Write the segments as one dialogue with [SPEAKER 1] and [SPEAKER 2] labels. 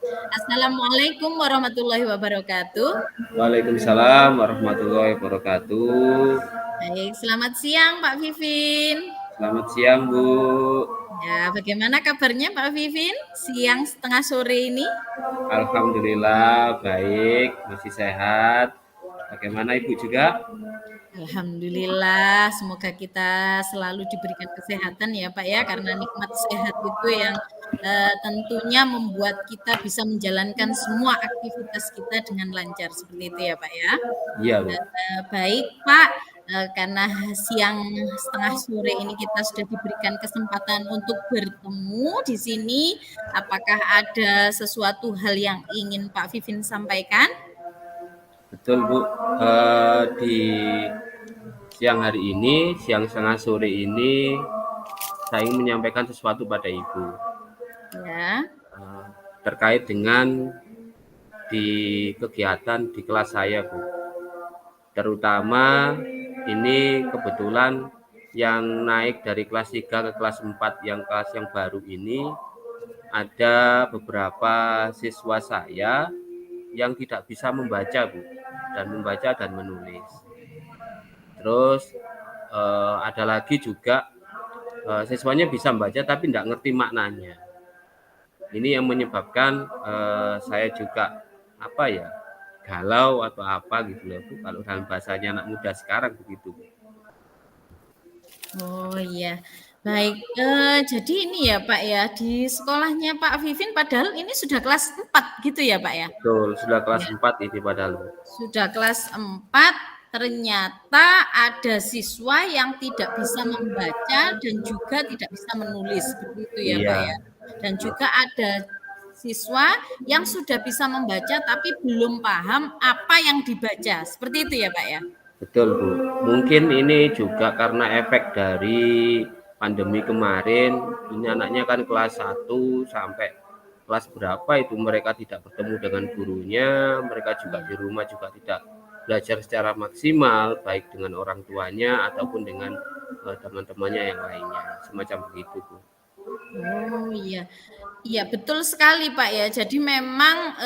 [SPEAKER 1] Assalamualaikum warahmatullahi wabarakatuh.
[SPEAKER 2] Waalaikumsalam warahmatullahi wabarakatuh.
[SPEAKER 1] Baik, selamat siang Pak Vivin.
[SPEAKER 2] Selamat siang, Bu.
[SPEAKER 1] Ya, bagaimana kabarnya Pak Vivin siang setengah sore ini?
[SPEAKER 2] Alhamdulillah baik, masih sehat. Bagaimana Ibu juga?
[SPEAKER 1] Alhamdulillah, semoga kita selalu diberikan kesehatan ya Pak ya, karena nikmat sehat itu yang tentunya membuat kita bisa menjalankan semua aktivitas kita dengan lancar seperti itu ya Pak ya.
[SPEAKER 2] Iya, Bu.
[SPEAKER 1] Baik Pak, karena siang setengah sore ini kita sudah diberikan kesempatan untuk bertemu di sini, apakah ada sesuatu hal yang ingin Pak Vivin sampaikan?
[SPEAKER 2] Betul, Bu. Di siang hari ini, siang setengah sore ini, saya ingin menyampaikan sesuatu pada Ibu.
[SPEAKER 1] Ya.
[SPEAKER 2] Terkait dengan di kegiatan di kelas saya, Bu. Terutama ini kebetulan yang naik dari kelas 3 ke kelas 4 yang kelas yang baru ini ada beberapa siswa saya yang tidak bisa membaca, Bu, dan menulis. Terus ada lagi juga siswanya bisa membaca tapi tidak ngerti maknanya. Ini yang menyebabkan saya juga galau atau apa gitu loh, Bu, kalau dalam bahasanya anak muda sekarang begitu.
[SPEAKER 1] Oh iya, baik. Jadi ini ya Pak ya, di sekolahnya Pak Vivin padahal ini sudah kelas 4 gitu ya Pak ya?
[SPEAKER 2] Betul, sudah kelas
[SPEAKER 1] Ya,
[SPEAKER 2] 4 ini padahal.
[SPEAKER 1] sudah kelas 4, ternyata ada siswa yang tidak bisa membaca dan juga tidak bisa menulis, seperti itu ya Pak
[SPEAKER 2] Iya,
[SPEAKER 1] ya? Dan juga ada siswa yang sudah bisa membaca tapi belum paham apa yang dibaca, seperti itu ya Pak ya?
[SPEAKER 2] betul, Bu. Mungkin ini juga karena efek dari pandemi kemarin. Ini anaknya kan kelas 1 sampai kelas berapa itu mereka tidak bertemu dengan gurunya, mereka juga di
[SPEAKER 1] Iya.
[SPEAKER 2] rumah juga tidak belajar secara maksimal, baik dengan orang tuanya ataupun dengan teman-temannya yang lainnya. Semacam begitu, Bu.
[SPEAKER 1] Oh iya. Iya betul sekali Pak ya. Jadi memang,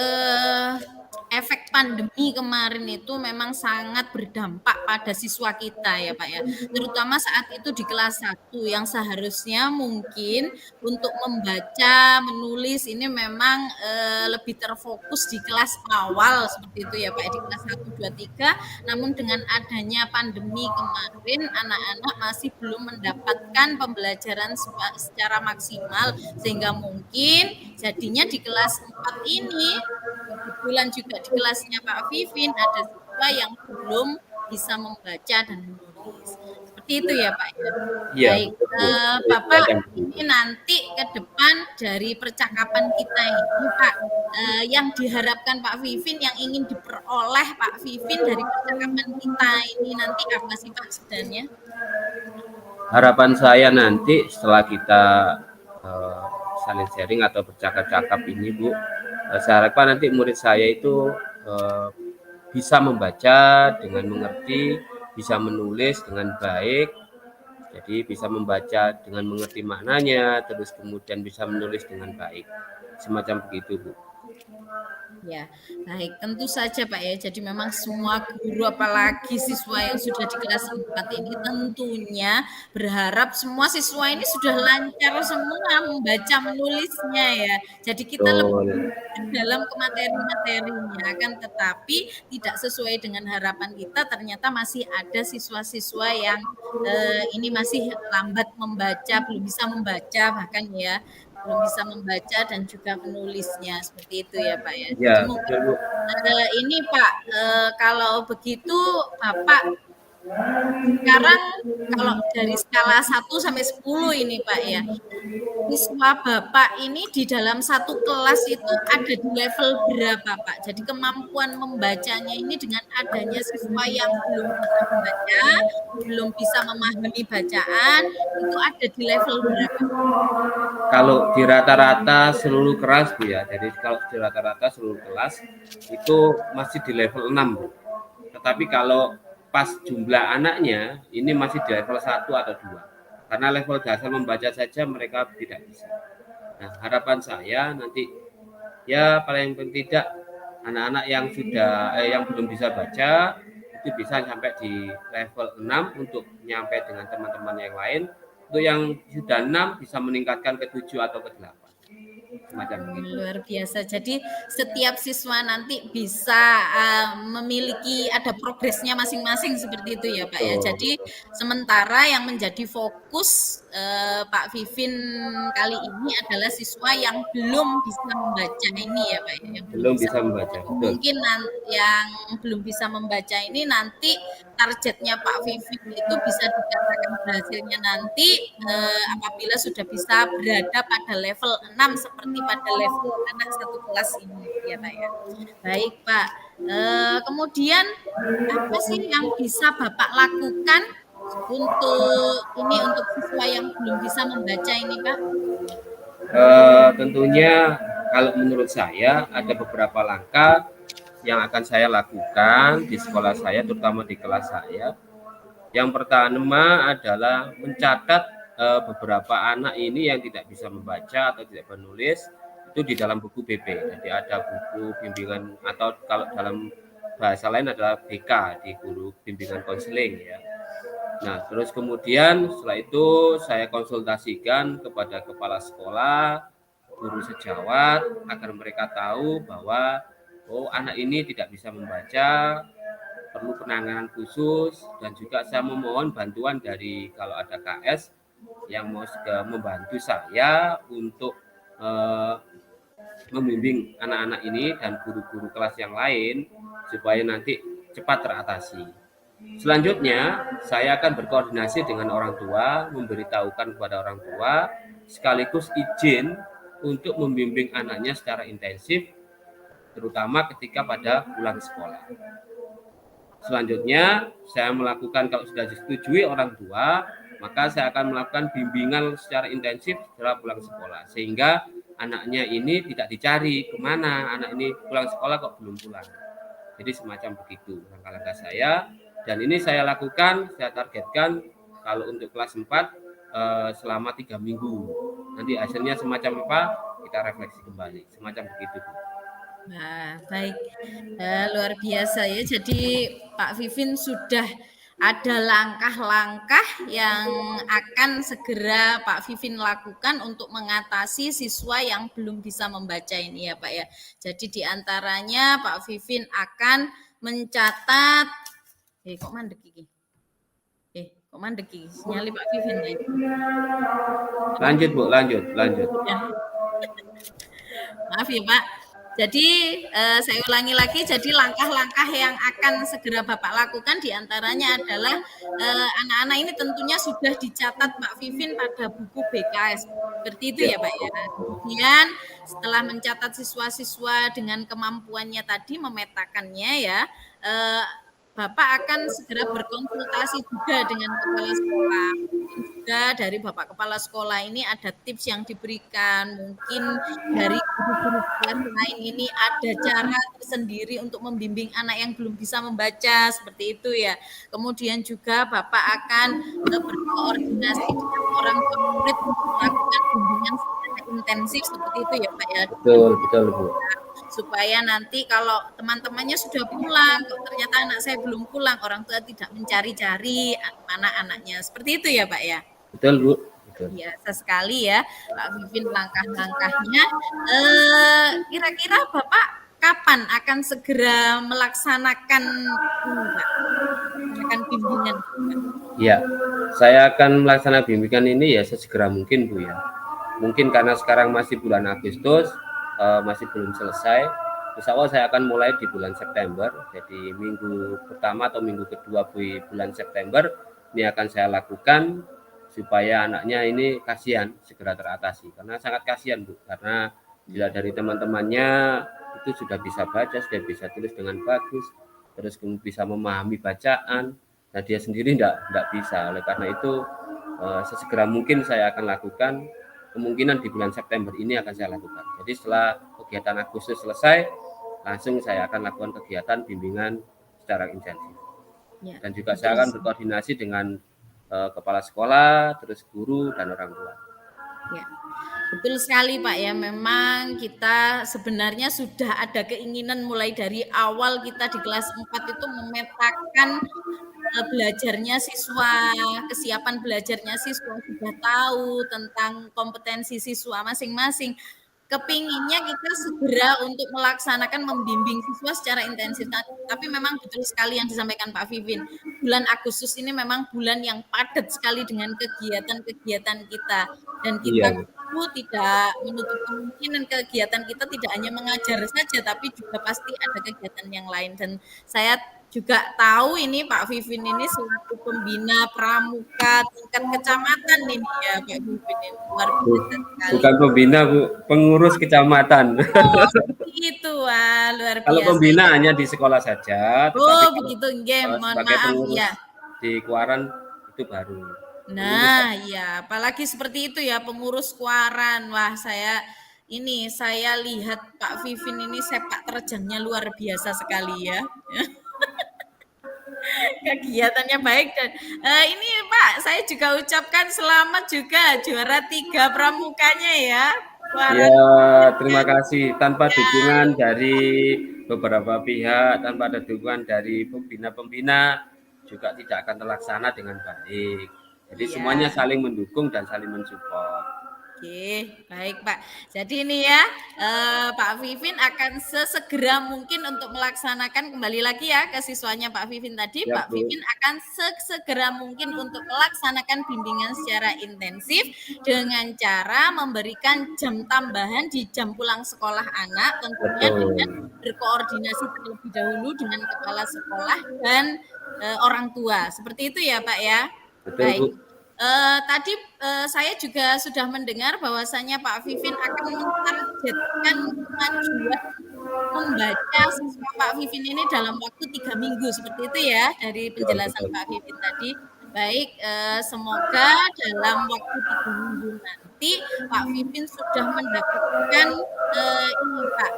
[SPEAKER 1] efek pandemi kemarin itu memang sangat berdampak pada siswa kita ya Pak ya. Terutama saat itu di kelas 1 yang seharusnya mungkin untuk membaca, menulis ini memang, lebih terfokus di kelas awal seperti itu ya Pak ya, di kelas 1, 2, 3. Namun dengan adanya pandemi kemarin anak-anak masih belum mendapatkan pembelajaran secara maksimal sehingga mungkin jadinya di kelas 4 ini, kebetulan juga di kelasnya Pak Vivin ada siswa yang belum bisa membaca dan menulis. Seperti itu ya Pak ya?
[SPEAKER 2] Iya,
[SPEAKER 1] Baik,
[SPEAKER 2] betul, Bu.
[SPEAKER 1] Bapak
[SPEAKER 2] Semacam
[SPEAKER 1] ini
[SPEAKER 2] begitu.
[SPEAKER 1] nanti ke depan dari percakapan kita ini Pak, yang diharapkan Pak Vivin, yang ingin diperoleh Pak Vivin dari percakapan kita ini nanti apa sih Pak sebenarnya?
[SPEAKER 2] Harapan saya nanti setelah kita eh, saling sharing atau bercakap-cakap ini, Bu, saya harapkan nanti murid saya itu eh, bisa membaca dengan mengerti, bisa menulis dengan baik, jadi bisa membaca dengan mengerti maknanya, terus kemudian bisa menulis dengan baik. Semacam begitu, Bu.
[SPEAKER 1] Ya, baik. Tentu saja Pak ya. Jadi memang semua guru apalagi siswa yang sudah di kelas 4 ini tentunya berharap semua siswa ini sudah lancar semua membaca menulisnya ya. Jadi kita lebih
[SPEAKER 2] Betul.
[SPEAKER 1] dalam ke materi-materinya kan, tetapi tidak sesuai dengan harapan kita ternyata masih ada siswa-siswa yang ini masih lambat membaca, belum bisa membaca bahkan ya, belum bisa membaca dan juga menulisnya, seperti itu ya, Pak, ya. Jadi
[SPEAKER 2] Ya,
[SPEAKER 1] mungkin,
[SPEAKER 2] betul, Bu.
[SPEAKER 1] ini Pak, kalau begitu Bapak sekarang kalau dari skala 1 sampai 10 ini Pak ya, siswa Bapak ini di dalam satu kelas itu ada di level berapa, Pak? Jadi kemampuan membacanya ini dengan adanya siswa yang belum bisa membaca, belum bisa memahami bacaan, itu ada di level berapa?
[SPEAKER 2] Kalau di rata-rata seluruh kelas, Bu, ya. Jadi kalau di rata-rata seluruh kelas itu masih di level 6, Bu. Tetapi kalau pas jumlah anaknya ini masih di level 1 atau 2. Karena level dasar membaca saja mereka tidak bisa. Nah, harapan saya nanti ya paling tidak anak-anak yang yang belum bisa baca itu bisa sampai di level 6 untuk nyampe dengan teman-teman yang lain. Untuk yang sudah 6 bisa meningkatkan ke 7 atau ke 8. Semacam begitu.
[SPEAKER 1] Luar biasa. Jadi setiap siswa nanti bisa memiliki ada progresnya masing-masing seperti itu ya Pak ya.
[SPEAKER 2] Betul,
[SPEAKER 1] Jadi
[SPEAKER 2] betul.
[SPEAKER 1] sementara yang menjadi fokus Pak Vivin kali ini adalah siswa yang belum bisa membaca ini ya Pak ya, yang belum
[SPEAKER 2] Belum
[SPEAKER 1] bisa
[SPEAKER 2] bisa
[SPEAKER 1] membaca.
[SPEAKER 2] membaca, betul.
[SPEAKER 1] Mungkin yang belum bisa membaca ini nanti targetnya Pak Vivin itu bisa dikatakan berhasilnya nanti apabila sudah bisa berada pada level 6 seperti pada level anak satu kelas ini ya Pak ya. Baik Pak, kemudian apa sih yang bisa Bapak lakukan untuk siswa yang belum bisa membaca ini Pak?
[SPEAKER 2] Tentunya kalau menurut saya ada beberapa langkah yang akan saya lakukan di sekolah saya, terutama di kelas saya. Yang pertama adalah mencatat beberapa anak ini yang tidak bisa membaca atau tidak menulis itu di dalam buku BP. Jadi ada buku bimbingan atau kalau dalam bahasa lain adalah BK di guru bimbingan konseling ya. Nah, terus kemudian setelah itu saya konsultasikan kepada kepala sekolah, guru sejawat agar mereka tahu bahwa oh anak ini tidak bisa membaca, perlu penanganan khusus dan juga saya memohon bantuan dari kalau ada KS yang mau membantu saya untuk eh, membimbing anak-anak ini dan guru-guru kelas yang lain supaya nanti cepat teratasi. Selanjutnya, saya akan berkoordinasi dengan orang tua, memberitahukan kepada orang tua, sekaligus izin untuk membimbing anaknya secara intensif, terutama ketika pada pulang sekolah. Selanjutnya, saya melakukan kalau sudah disetujui orang tua, maka saya akan melakukan bimbingan secara intensif setelah pulang sekolah. Sehingga anaknya ini tidak dicari kemana, anak ini pulang sekolah kok belum pulang. Jadi semacam begitu langkah-langkah saya. Dan ini saya lakukan, saya targetkan kalau untuk kelas 4 selama 3 minggu. Nanti hasilnya semacam apa, kita refleksi kembali. Semacam begitu, Bu.
[SPEAKER 1] Nah, baik. Luar biasa ya. Jadi Pak Vivin sudah ada langkah-langkah yang akan segera Pak Vivin lakukan untuk mengatasi siswa yang belum bisa membaca ini ya Pak ya. Jadi diantaranya Pak Vivin akan mencatat, kok mandek iki? Kok mandek iki? Sinyali Pak Vivin ya.
[SPEAKER 2] Lanjut, Bu, lanjut, lanjut.
[SPEAKER 1] Ya. Maaf ya Pak. Jadi saya ulangi lagi, jadi langkah-langkah yang akan segera Bapak lakukan diantaranya adalah anak-anak ini tentunya sudah dicatat Pak Vivin pada buku BKS. Seperti itu
[SPEAKER 2] Ya,
[SPEAKER 1] ya Pak ya. Kemudian setelah mencatat siswa-siswa dengan kemampuannya tadi, memetakannya ya, Bapak akan segera berkonsultasi juga dengan kepala sekolah. Mungkin juga dari Bapak kepala sekolah ini ada tips yang diberikan, mungkin dari guru-guru kelas lain ini ada cara tersendiri untuk membimbing anak yang belum bisa membaca, seperti itu ya. Kemudian juga Bapak akan berkoordinasi dengan orang tua murid untuk melakukan bimbingan secara intensif seperti itu ya Pak ya.
[SPEAKER 2] betul, betul, Bu.
[SPEAKER 1] Supaya nanti kalau teman-temannya sudah pulang, kok ternyata anak saya belum pulang, orang tua tidak mencari-cari mana anaknya. Seperti itu ya Pak ya?
[SPEAKER 2] Betul, Bu. Betul.
[SPEAKER 1] Biasa sekali ya Pak Vivin langkah-langkahnya. Kira-kira Bapak kapan akan segera melaksanakan ini Pak? Melaksanakan bimbingan?
[SPEAKER 2] Ya, saya akan melaksanakan bimbingan ini ya sesegera mungkin, Bu ya. Mungkin karena sekarang masih bulan Agustus, masih belum selesai. Insya Allah saya akan mulai di bulan September. Jadi minggu pertama atau minggu kedua bulan September ini akan saya lakukan supaya anaknya ini kasihan segera teratasi. Karena sangat kasihan, Bu. Karena bila dari teman-temannya itu sudah bisa baca, sudah bisa tulis dengan bagus, terus kemudian bisa memahami bacaan. Nah dia sendiri tidak bisa. Oleh karena itu sesegera mungkin saya akan lakukan. Kemungkinan di bulan September ini akan saya lakukan. Jadi setelah kegiatan Agustus selesai, langsung saya akan lakukan kegiatan bimbingan secara intensif.
[SPEAKER 1] Ya,
[SPEAKER 2] Dan juga saya akan berkoordinasi dengan kepala sekolah, terus guru dan orang tua.
[SPEAKER 1] Ya. Betul sekali Pak ya, memang kita sebenarnya sudah ada keinginan mulai dari awal kita di kelas 4 itu memetakan belajarnya siswa, kesiapan belajarnya siswa, sudah tahu tentang kompetensi siswa masing-masing. Kepinginnya kita segera untuk melaksanakan membimbing siswa secara intensif. Tapi memang betul sekali yang disampaikan Pak Vivin. Bulan Agustus ini memang bulan yang padat sekali dengan kegiatan-kegiatan kita. Dan kita
[SPEAKER 2] Iya,
[SPEAKER 1] tentu tidak menutup kemungkinan kegiatan kita tidak hanya mengajar saja, tapi juga pasti ada kegiatan yang lain. Dan saya juga tahu ini Pak Vivin ini selaku pembina pramuka tingkat kecamatan ini ya Pak Vivin ini luar biasa sekali.
[SPEAKER 2] bukan pembina Bu, pengurus kecamatan.
[SPEAKER 1] Oh, seperti itu. Wah, luar
[SPEAKER 2] Kalau
[SPEAKER 1] biasa
[SPEAKER 2] pembina
[SPEAKER 1] ya.
[SPEAKER 2] hanya di sekolah saja, tetapi
[SPEAKER 1] Oh,
[SPEAKER 2] kalau
[SPEAKER 1] begitu nggih, mohon
[SPEAKER 2] sebagai
[SPEAKER 1] maaf
[SPEAKER 2] pengurus
[SPEAKER 1] ya.
[SPEAKER 2] di Kuaran itu baru. Pengurus
[SPEAKER 1] Nah, ya, apalagi seperti itu ya pengurus Kuaran. Wah, saya lihat Pak Vivin ini sepak terjangnya luar biasa sekali ya. Kegiatannya baik dan ini Pak, saya juga ucapkan selamat juga juara 3 pramukanya ya. Kuaran
[SPEAKER 2] ya, terima kasih. Tanpa
[SPEAKER 1] ya,
[SPEAKER 2] dukungan dari beberapa pihak, tanpa ada dukungan dari pembina-pembina, juga tidak akan terlaksana dengan baik. Jadi semuanya
[SPEAKER 1] iya.
[SPEAKER 2] saling mendukung dan saling mensupport.
[SPEAKER 1] Oke, baik Pak. Jadi ini ya, Pak Vivin akan sesegera mungkin untuk melaksanakan kembali lagi ya ke siswanya Pak Vivin tadi,
[SPEAKER 2] Ya,
[SPEAKER 1] Pak
[SPEAKER 2] Bu.
[SPEAKER 1] Vivin akan sesegera mungkin untuk melaksanakan bimbingan secara intensif dengan cara memberikan jam tambahan di jam pulang sekolah anak, tentunya dengan
[SPEAKER 2] Betul.
[SPEAKER 1] berkoordinasi terlebih dahulu dengan kepala sekolah dan orang tua. Seperti itu ya Pak ya.
[SPEAKER 2] Betul,
[SPEAKER 1] Baik.
[SPEAKER 2] Bu.
[SPEAKER 1] Tadi saya juga sudah mendengar bahwasanya Pak Vivin akan mentargetkan kemajuan membaca siswa Pak Vivin ini dalam waktu 3 minggu seperti itu ya dari
[SPEAKER 2] Betul,
[SPEAKER 1] penjelasan
[SPEAKER 2] betul.
[SPEAKER 1] Pak Vivin tadi. Baik, semoga dalam waktu 3 minggu nanti Pak Vivin sudah mendapatkan ini Pak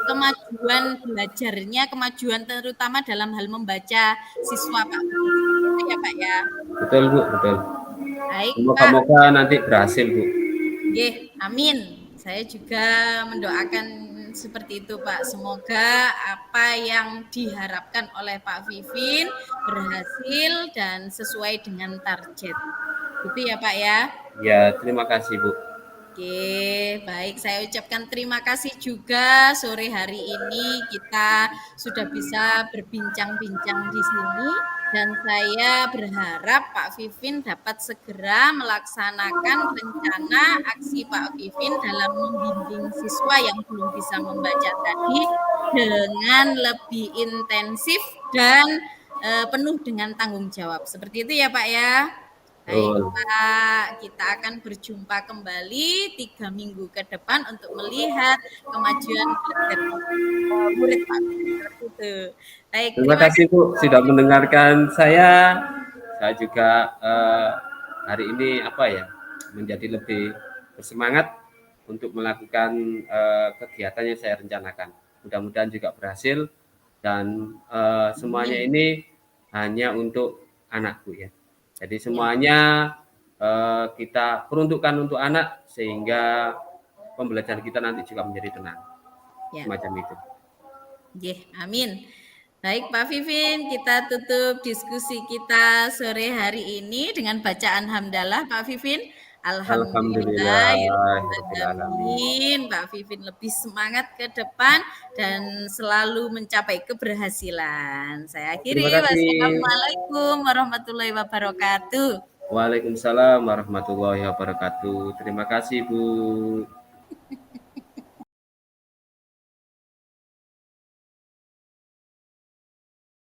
[SPEAKER 1] kemajuan belajarnya, kemajuan terutama dalam hal membaca siswa Pak Vivin. Seperti itu ya Pak ya.
[SPEAKER 2] Betul, Bu, betul.
[SPEAKER 1] Baik Pak.
[SPEAKER 2] Semoga-moga nanti berhasil, Bu.
[SPEAKER 1] Nggih, amin. Saya juga mendoakan seperti itu, Pak. Semoga apa yang diharapkan oleh Pak Vivin berhasil dan sesuai dengan target. Gitu ya, Pak ya.
[SPEAKER 2] Ya, terima kasih, Bu.
[SPEAKER 1] Oke, baik. Saya ucapkan terima kasih juga sore hari ini kita sudah bisa berbincang-bincang di sini dan saya berharap Pak Vivin dapat segera melaksanakan rencana aksi Pak Vivin dalam membimbing siswa yang belum bisa membaca tadi dengan lebih intensif dan penuh dengan tanggung jawab. Seperti itu ya, Pak ya. Baik,
[SPEAKER 2] Betul.
[SPEAKER 1] Pak, kita akan berjumpa kembali 3 minggu ke depan untuk melihat kemajuan belajar murid Pak. Seperti itu. Baik,
[SPEAKER 2] Terima
[SPEAKER 1] terima
[SPEAKER 2] kasih,
[SPEAKER 1] kasih.
[SPEAKER 2] Bu, sudah mendengarkan saya. Saya juga hari ini apa ya, menjadi lebih bersemangat untuk melakukan kegiatan yang saya rencanakan. Mudah-mudahan juga berhasil dan semuanya
[SPEAKER 1] Amin.
[SPEAKER 2] ini hanya untuk anakku ya. Jadi
[SPEAKER 1] Ya,
[SPEAKER 2] semuanya kita peruntukkan untuk anak sehingga pembelajaran kita nanti juga menjadi tenang.
[SPEAKER 1] ya.
[SPEAKER 2] Semacam itu.
[SPEAKER 1] Nggih, amin. Baik Pak Vivin, kita tutup diskusi kita sore hari ini dengan bacaan hamdalah Pak Vivin.
[SPEAKER 2] Alhamdulillah, rabbil alamin.
[SPEAKER 1] Alhamdulillahirobbilalamin. Pak Vivin lebih semangat ke depan dan selalu mencapai keberhasilan. Saya
[SPEAKER 2] Terima
[SPEAKER 1] akhiri.
[SPEAKER 2] kasih.
[SPEAKER 1] Wassalamualaikum warahmatullahi wabarakatuh.
[SPEAKER 2] Waalaikumsalam warahmatullahi wabarakatuh. Terima kasih, Bu.